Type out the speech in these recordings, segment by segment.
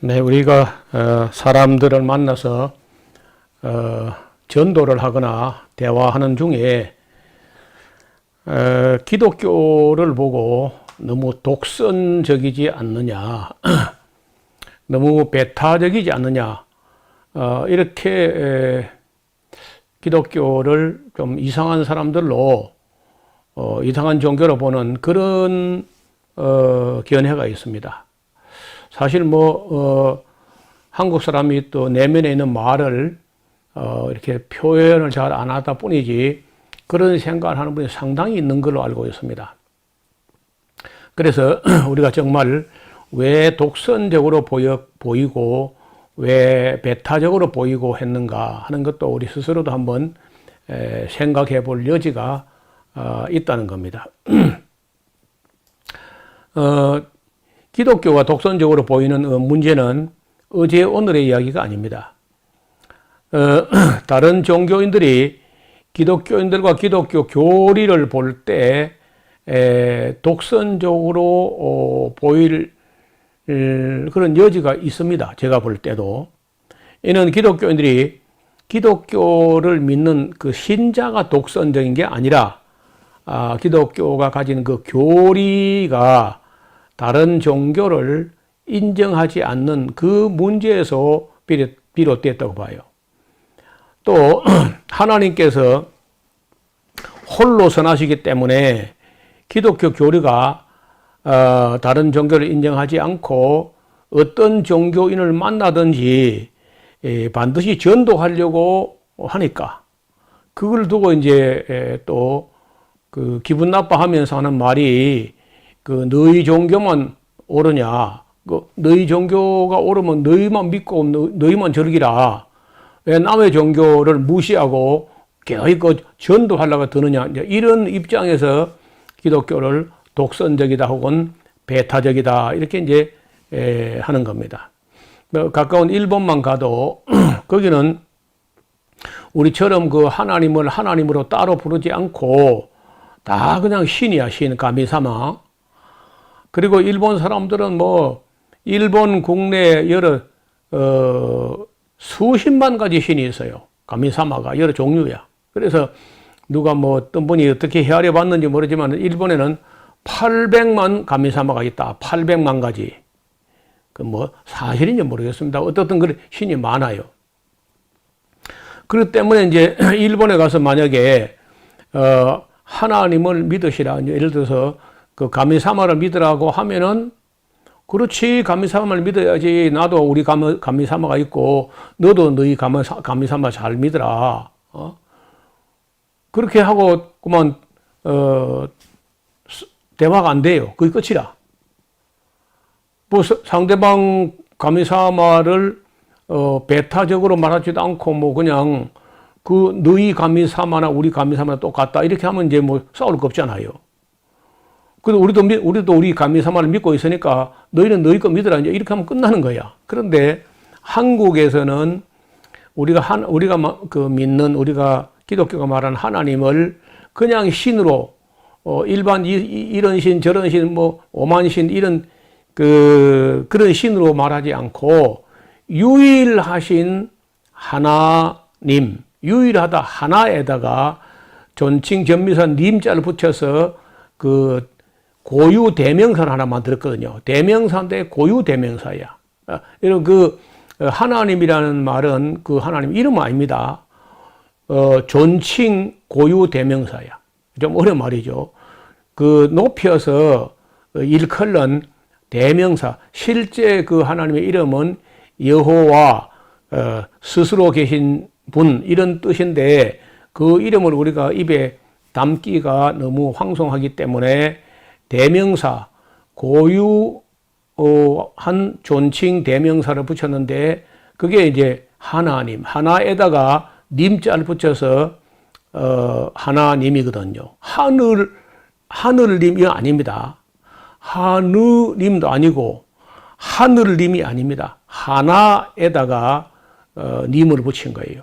네, 우리가 사람들을 만나서 전도를 하거나 대화하는 중에 기독교를 보고 너무 독선적이지 않느냐, 너무 배타적이지 않느냐, 이렇게 기독교를 좀 이상한 사람들로 이상한 종교로 보는 그런 견해가 있습니다. 사실 한국 사람이 또 내면에 있는 말을 이렇게 표현을 잘 안 하다 뿐이지 그런 생각을 하는 분이 상당히 있는 걸로 알고 있습니다. 그래서 우리가 정말 왜 독선적으로 보이고 왜 배타적으로 보이고 했는가 하는 것도 우리 스스로도 한번 생각해 볼 여지가 있다는 겁니다. 기독교가 독선적으로 보이는 문제는 어제 오늘의 이야기가 아닙니다. 다른 종교인들이 기독교인들과 기독교 교리를 볼 때 독선적으로 보일 그런 여지가 있습니다. 제가 볼 때도. 이는 기독교인들이 기독교를 믿는 그 신자가 독선적인 게 아니라 기독교가 가진 그 교리가 다른 종교를 인정하지 않는 그 문제에서 비롯됐다고 봐요. 또 하나님께서 홀로 선하시기 때문에 기독교 교리가 다른 종교를 인정하지 않고 어떤 종교인을 만나든지 반드시 전도하려고 하니까 그걸 두고 이제 또 그 기분 나빠하면서 하는 말이 그 너희 종교만 옳으냐, 너희 종교가 옳으면 너희만 믿고 너희만 즐기라, 왜 남의 종교를 무시하고 계속 전도하려고 드느냐, 이런 입장에서 기독교를 독선적이다 혹은 배타적이다 이렇게 이제 하는 겁니다. 가까운 일본만 가도 거기는 우리처럼 그 하나님을 하나님으로 따로 부르지 않고 다 그냥 신이야, 신, 가미사마. 그리고 일본 사람들은 일본 국내 여러 수십만 가지 신이 있어요. 가미사마가 여러 종류야. 그래서 누가 어떤 분이 어떻게 헤아려 봤는지 모르지만 일본에는 800만 가미사마가 있다. 800만 가지. 사실인지 모르겠습니다. 어떻든 그런 신이 많아요. 그렇기 때문에 이제 일본에 가서 만약에 하나님을 믿으시라, 예를 들어서 그 가미사마를 믿으라고 하면은, 그렇지, 가미사마를 믿어야지. 나도 우리 가미사마가 있고 너도 너희 가미사마 잘 믿으라. 그렇게 하고 그만 대화가 안 돼요. 그게 끝이라. 상대방 가미사마를 배타적으로 말하지도 않고 그냥 그 너희 가미사마나 우리 가미사마나 똑같다 이렇게 하면 이제 싸울 거 없잖아요. 그래도 우리도 우리 가미사마를 믿고 있으니까 너희는 너희 거 믿으라 이제 이렇게 하면 끝나는 거야. 그런데 한국에서는 우리가 믿는 우리가 기독교가 말하는 하나님을 그냥 신으로 일반 이런 신 저런 신 오만 신 이런 그런 신으로 말하지 않고 유일하신 하나님, 유일하다 하나에다가 존칭 전미사 님자를 붙여서 그 고유 대명사를 하나 만들었거든요. 대명사인데 고유 대명사야. 이런 하나님이라는 말은 그 하나님 이름 아닙니다. 존칭 고유 대명사야. 좀 어려운 말이죠. 높여서 일컬는 대명사. 실제 그 하나님의 이름은 여호와, 스스로 계신 분, 이런 뜻인데 그 이름을 우리가 입에 담기가 너무 황송하기 때문에 대명사, 고유한 존칭 대명사를 붙였는데 그게 이제 하나님, 하나에다가 님자를 붙여서 하나님이거든요. 하늘님이 아닙니다. 하느님도 아니고 하늘님이 아닙니다. 하나에다가 님을 붙인 거예요.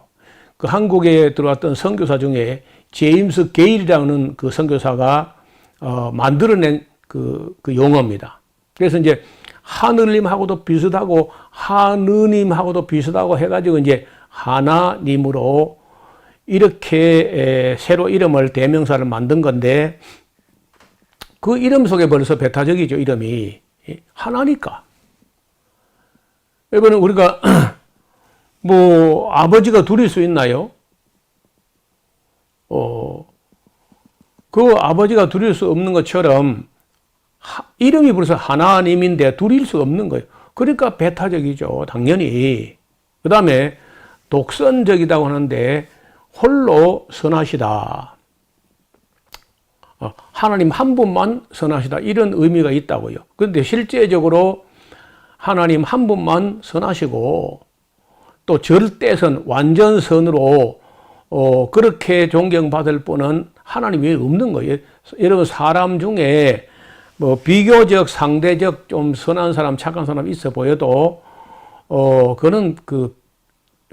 그 한국에 들어왔던 선교사 중에 제임스 게일이라는 그 선교사가 만들어낸 그 용어입니다. 그래서 이제 하늘님하고도 비슷하고 하느님하고도 비슷하고 해가지고 이제 하나님으로 이렇게 새로 이름을 대명사를 만든 건데 그 이름 속에 벌써 배타적이죠. 이름이 하나니까. 여러분 우리가 뭐 아버지가 둘일 수 있나요? 그 아버지가 둘일 수 없는 것처럼 이름이 벌써 하나님인데 둘일 수 없는 거예요. 그러니까 배타적이죠. 당연히. 그 다음에 독선적이라고 하는데 홀로 선하시다. 하나님 한 분만 선하시다. 이런 의미가 있다고요. 그런데 실제적으로 하나님 한 분만 선하시고 또 절대선, 완전선으로 그렇게 존경받을 분은 하나님이 없는 거예요. 여러분 사람 중에 뭐 비교적, 상대적 좀 선한 사람, 착한 사람 있어 보여도 그는 그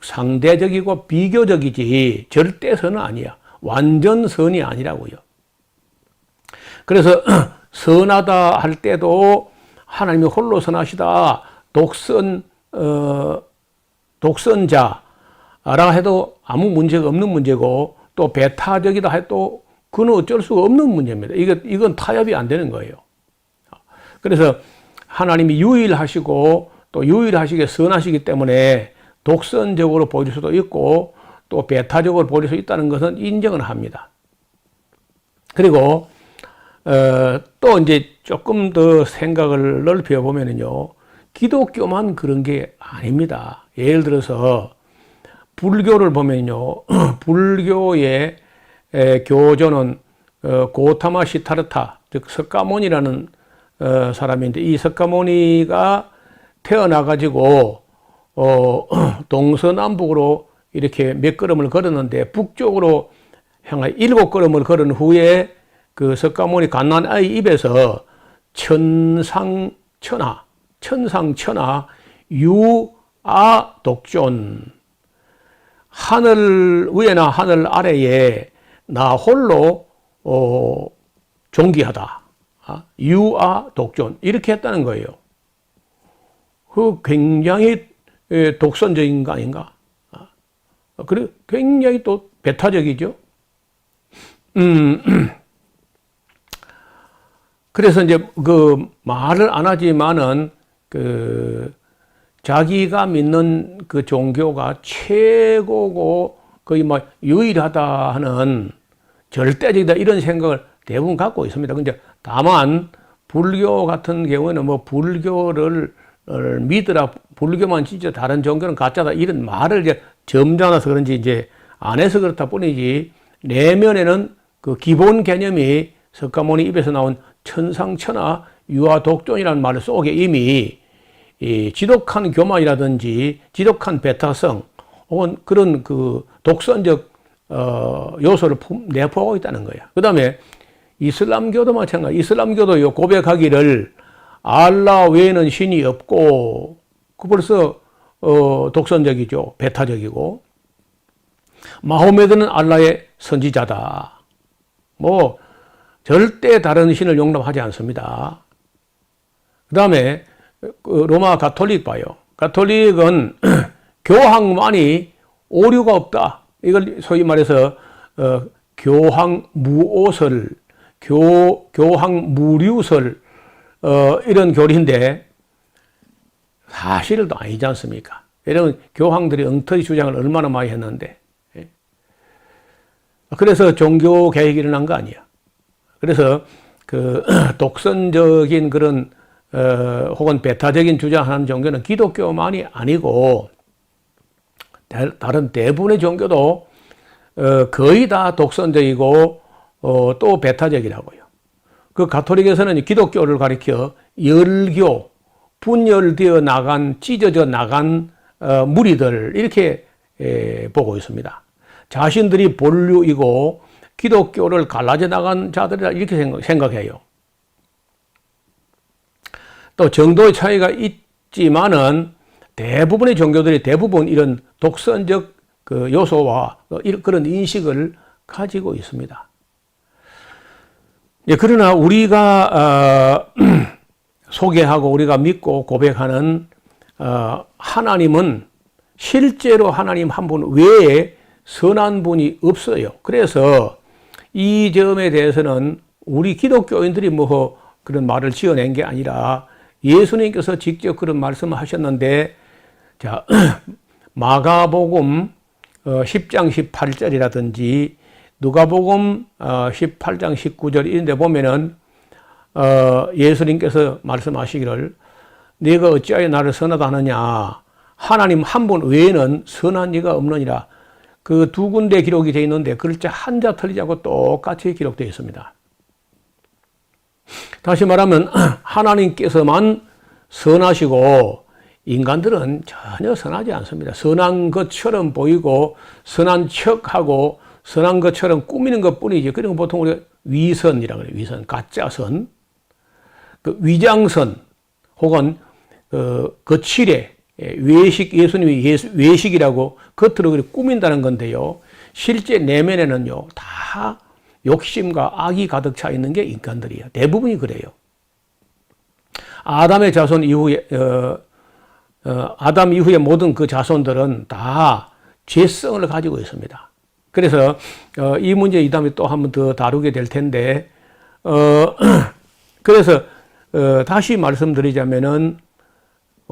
상대적이고 비교적이지 절대선은 아니야. 완전선이 아니라고요. 그래서 선하다 할 때도 하나님이 홀로 선하시다. 독선자라 해도 아무 문제가 없는 문제고 또 배타적이다 해도 그건 어쩔 수가 없는 문제입니다. 이건 타협이 안 되는 거예요. 그래서 하나님이 유일하시고 또 유일하시게 선하시기 때문에 독선적으로 보일 수도 있고 또 배타적으로 보일 수 있다는 것은 인정을 합니다. 그리고 또 이제 조금 더 생각을 넓혀 보면은요, 기독교만 그런 게 아닙니다. 예를 들어서 불교를 보면요, 불교의 교조는 고타마 시타르타, 즉 석가모니라는 사람인데 이 석가모니가 태어나가지고 동서남북으로 이렇게 몇 걸음을 걸었는데 북쪽으로 향해 7걸음을 걸은 후에 그 석가모니 갓난아이 입에서 천상천하 유아 독존, 하늘 위에나 하늘 아래에 나 홀로 존귀하다, 유아 독존, 이렇게 했다는 거예요. 그 굉장히 독선적인 거 아닌가? 그리고 굉장히 또 배타적이죠. 그래서 이제 그 말을 안 하지만은 그 자기가 믿는 그 종교가 최고고 거의 뭐 유일하다 하는, 절대적이다 이런 생각을 대부분 갖고 있습니다. 근데 다만 불교 같은 경우에는 뭐 불교를 믿으라, 불교만 진짜 다른 종교는 가짜다 이런 말을 이제 점잖아서 그런지 이제 안 해서 그렇다 뿐이지, 내면에는 그 기본 개념이 석가모니 입에서 나온 천상천하 유아 독존이라는 말 속에 이미 이 지독한 교만이라든지 지독한 배타성 혹은 그런 그 독선적 요소를 내포하고 있다는 거야. 그 다음에 이슬람교도 마찬가지. 이슬람교도 고백하기를 알라 외에는 신이 없고, 그 벌써 독선적이죠. 배타적이고, 마호메드는 알라의 선지자다. 뭐 절대 다른 신을 용납하지 않습니다. 그 다음에 로마 가톨릭 봐요. 가톨릭은 교황만이 오류가 없다. 이걸 소위 말해서 교황무오설, 교황무류설 이런 교리인데 사실은 또 아니지 않습니까? 여러분 교황들이 엉터리 주장을 얼마나 많이 했는데, 그래서 종교 개혁이 일어난 거 아니야. 그래서 그 독선적인 그런 혹은 배타적인 주장하는 종교는 기독교만이 아니고 다른 대부분의 종교도 거의 다 독선적이고 또 배타적이라고요. 그 가톨릭에서는 기독교를 가리켜 열교, 분열되어 나간, 찢어져 나간 무리들 이렇게 보고 있습니다. 자신들이 본류이고 기독교를 갈라져 나간 자들이라 이렇게 생각해요. 또 정도의 차이가 있지만은 대부분의 종교들이 대부분 이런 독선적 그 요소와 그런 인식을 가지고 있습니다. 그러나 우리가 소개하고 우리가 믿고 고백하는 하나님은 실제로 하나님 한 분 외에 선한 분이 없어요. 그래서 이 점에 대해서는 우리 기독교인들이 뭐 그런 말을 지어낸 게 아니라 예수님께서 직접 그런 말씀을 하셨는데, 자, 마가복음 10장 18절이라든지 누가복음 18장 19절 이런 데 보면은 예수님께서 말씀하시기를 네가 어찌하여 나를 선하다 하느냐, 하나님 한 분 외에는 선한 이가 없느니라. 그 두 군데 기록이 되어 있는데 글자 한자 틀리지 않고 똑같이 기록되어 있습니다. 다시 말하면 하나님께서만 선하시고 인간들은 전혀 선하지 않습니다. 선한 것처럼 보이고 선한 척하고 선한 것처럼 꾸미는 것뿐이지. 그리고 보통 우리가 위선이라고 그래요. 위선, 가짜선, 그 위장선 혹은 거칠애, 외식, 예수님이 외식이라고 겉으로 그렇게 꾸민다는 건데요. 실제 내면에는요, 다 욕심과 악이 가득 차 있는 게 인간들이에요. 대부분이 그래요. 아담의 자손 이후에, 아담 이후의 모든 그 자손들은 다 죄성을 가지고 있습니다. 그래서, 이 문제 이 다음에 또 한 번 더 다루게 될 텐데, 그래서, 다시 말씀드리자면은,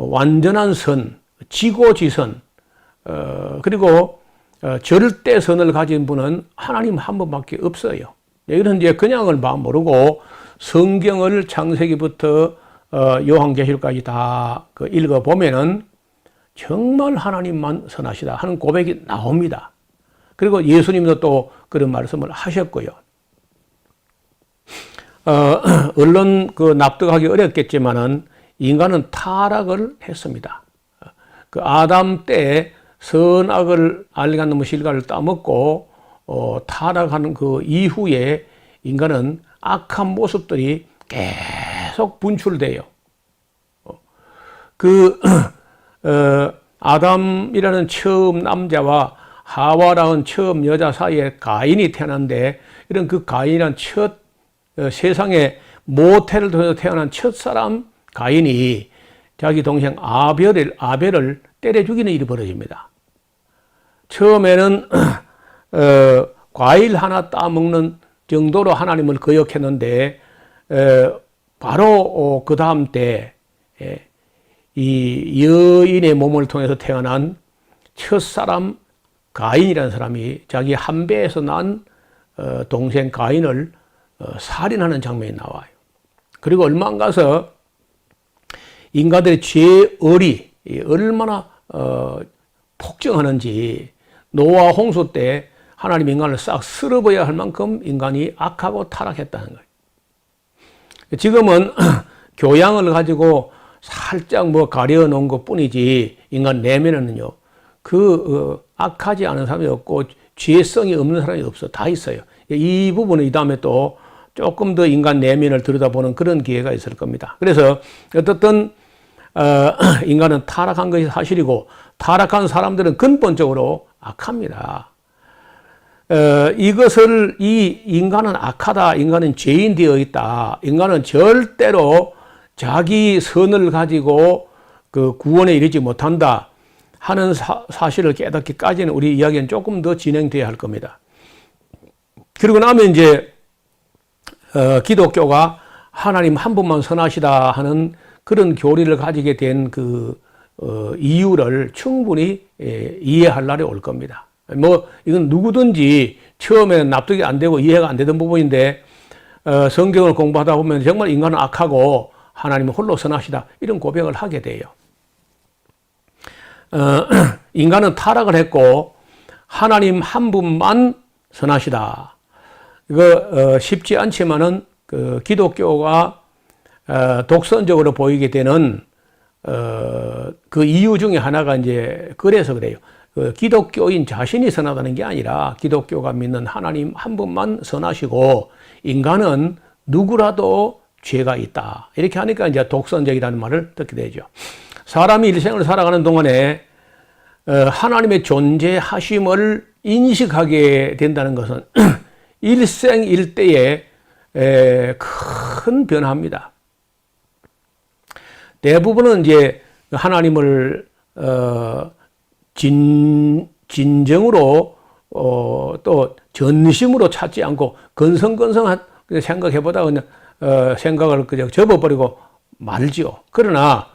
완전한 선, 지고지선, 그리고 절대선을 가진 분은 하나님 한 분밖에 없어요. 이런 이제 그냥을 모르고 성경을 창세기부터 요한계시록까지 다 읽어보면은 정말 하나님만 선하시다 하는 고백이 나옵니다. 그리고 예수님도 또 그런 말씀을 하셨고요. 얼른 납득하기 어렵겠지만은 인간은 타락을 했습니다. 그 아담 때 선악을 알게 하는 실과를 따먹고 타락하는 그 이후에 인간은 악한 모습들이 계속 분출돼요. 아담이라는 처음 남자와 하와라는 처음 여자 사이에 가인이 태어난데, 이런 그 가인이란 첫 세상에 모태를 통해서 태어난 첫 사람 가인이 자기 동생 아벨을 때려 죽이는 일이 벌어집니다. 처음에는 과일 하나 따먹는 정도로 하나님을 거역했는데, 바로 그 다음 때 이 여인의 몸을 통해서 태어난 첫사람 가인이라는 사람이 자기 한 배에서 난 동생 가인을 살인하는 장면이 나와요. 그리고 얼마 안 가서 인간들의 죄의리 얼마나 폭증하는지, 노아 홍수 때 하나님 인간을 싹 쓸어버려야 할 만큼 인간이 악하고 타락했다는 거예요. 지금은 교양을 가지고 살짝 가려놓은 것 뿐이지, 인간 내면에는요, 악하지 않은 사람이 없고 죄성이 없는 사람이 없어. 다 있어요. 이 부분은 이 다음에 또 조금 더 인간 내면을 들여다보는 그런 기회가 있을 겁니다. 그래서 어떻든 인간은 타락한 것이 사실이고, 타락한 사람들은 근본적으로 악합니다. 이 인간은 악하다, 인간은 죄인 되어 있다, 인간은 절대로 자기 선을 가지고 그 구원에 이르지 못한다 하는 사실을 깨닫기까지는 우리 이야기는 조금 더 진행돼야 할 겁니다. 그리고 나면 이제 기독교가 하나님 한 분만 선하시다 하는 그런 교리를 가지게 된 이유를 충분히 이해할 날이 올 겁니다. 이건 누구든지 처음에는 납득이 안 되고 이해가 안 되던 부분인데, 성경을 공부하다 보면 정말 인간은 악하고 하나님은 홀로 선하시다, 이런 고백을 하게 돼요. 인간은 타락을 했고 하나님 한 분만 선하시다. 이거 쉽지 않지만은 기독교가 독선적으로 보이게 되는 그 이유 중에 하나가 이제 그래서 그래요. 기독교인 자신이 선하다는 게 아니라 기독교가 믿는 하나님 한 분만 선하시고 인간은 누구라도 죄가 있다. 이렇게 하니까 이제 독선적이라는 말을 듣게 되죠. 사람이 일생을 살아가는 동안에 하나님의 존재하심을 인식하게 된다는 것은 일생일대의 큰 변화입니다. 대부분은 이제 하나님을 진정으로 또 전심으로 찾지 않고 건성건성한 생각해보다 그냥 생각을 그냥 접어버리고 말지요. 그러나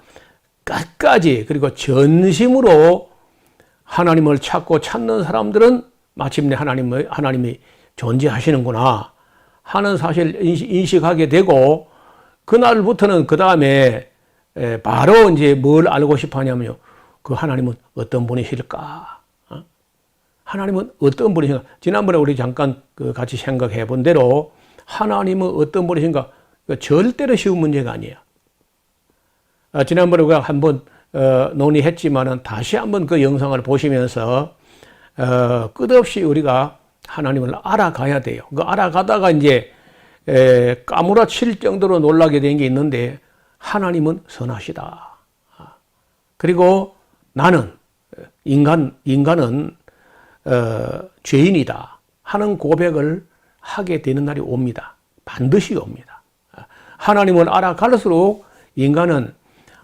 끝까지 그리고 전심으로 하나님을 찾고 찾는 사람들은 마침내 하나님이 존재하시는구나 하는 사실 인식하게 되고, 그날부터는 그 다음에 바로 이제 뭘 알고 싶어 하냐면요. 그 하나님은 어떤 분이실까? 하나님은 어떤 분이신가? 지난번에 우리 잠깐 같이 생각해 본 대로 하나님은 어떤 분이신가? 절대로 쉬운 문제가 아니에요. 지난번에 우리가 한번 논의했지만은 다시 한번 그 영상을 보시면서 끝없이 우리가 하나님을 알아가야 돼요. 그 알아가다가 이제 까무라칠 정도로 놀라게 된 게 있는데, 하나님은 선하시다. 그리고 나는 인간은 죄인이다 하는 고백을 하게 되는 날이 옵니다. 반드시 옵니다. 하나님을 알아갈수록 인간은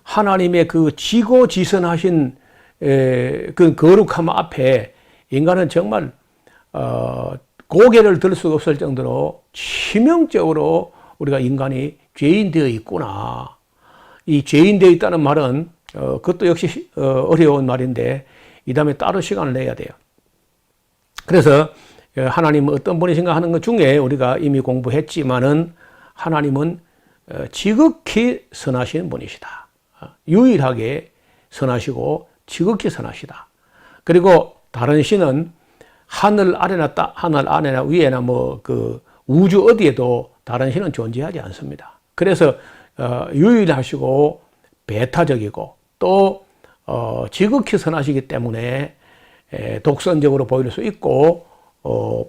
하나님의 그 지고지선하신 그 거룩함 앞에 인간은 정말 고개를 들 수 없을 정도로 치명적으로 우리가 인간이 죄인 되어 있구나. 이 죄인 되어 있다는 말은 그것도 역시 어려운 말인데 이 다음에 따로 시간을 내야 돼요. 그래서 하나님은 어떤 분이신가 하는 것 중에 우리가 이미 공부했지만은 하나님은 지극히 선하신 분이시다. 유일하게 선하시고 지극히 선하시다. 그리고 다른 신은 하늘 아래나 하늘 안에나 위에나 뭐 그 우주 어디에도 다른 신은 존재하지 않습니다. 그래서 유일하시고 배타적이고 또 지극히 선하시기 때문에 독선적으로 보일 수 있고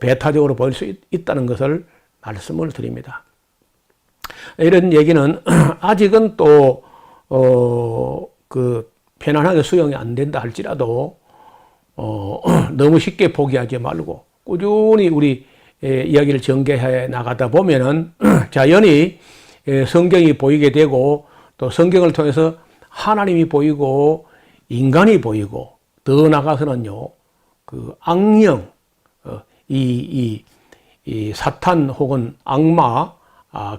배타적으로 보일 수 있다는 것을 말씀을 드립니다. 이런 얘기는 아직은 또 그 편안하게 수용이 안 된다 할지라도 너무 쉽게 포기하지 말고 꾸준히 우리 이야기를 전개해 나가다 보면은 자연히 성경이 보이게 되고, 또 성경을 통해서 하나님이 보이고 인간이 보이고, 더 나아가서는요 그 악령, 이 사탄 혹은 악마,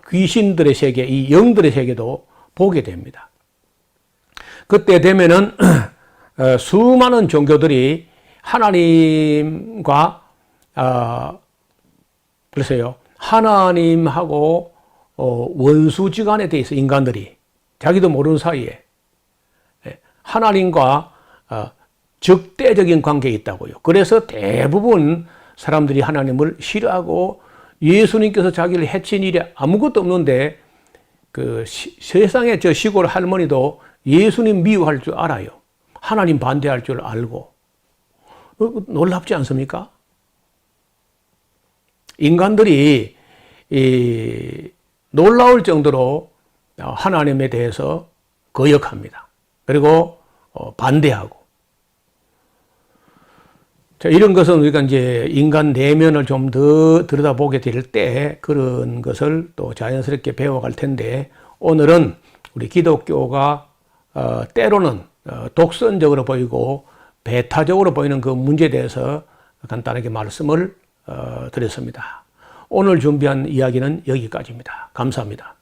귀신들의 세계, 이 영들의 세계도 보게 됩니다. 그때 되면은 수많은 종교들이 하나님과 글쎄요 하나님하고 원수지간에 돼 있어. 인간들이 자기도 모르는 사이에 하나님과 적대적인 관계에 있다고요. 그래서 대부분 사람들이 하나님을 싫어하고, 예수님께서 자기를 해친 일이 아무것도 없는데 그 세상의 저 시골 할머니도 예수님 미워할 줄 알아요. 하나님 반대할 줄 알고. 놀랍지 않습니까? 인간들이 놀라울 정도로 하나님에 대해서 거역합니다. 그리고 반대하고. 자, 이런 것은 우리가 이제 인간 내면을 좀 더 들여다보게 될 때 그런 것을 또 자연스럽게 배워갈 텐데, 오늘은 우리 기독교가 때로는 독선적으로 보이고 배타적으로 보이는 그 문제에 대해서 간단하게 말씀을 드렸습니다. 오늘 준비한 이야기는 여기까지입니다. 감사합니다.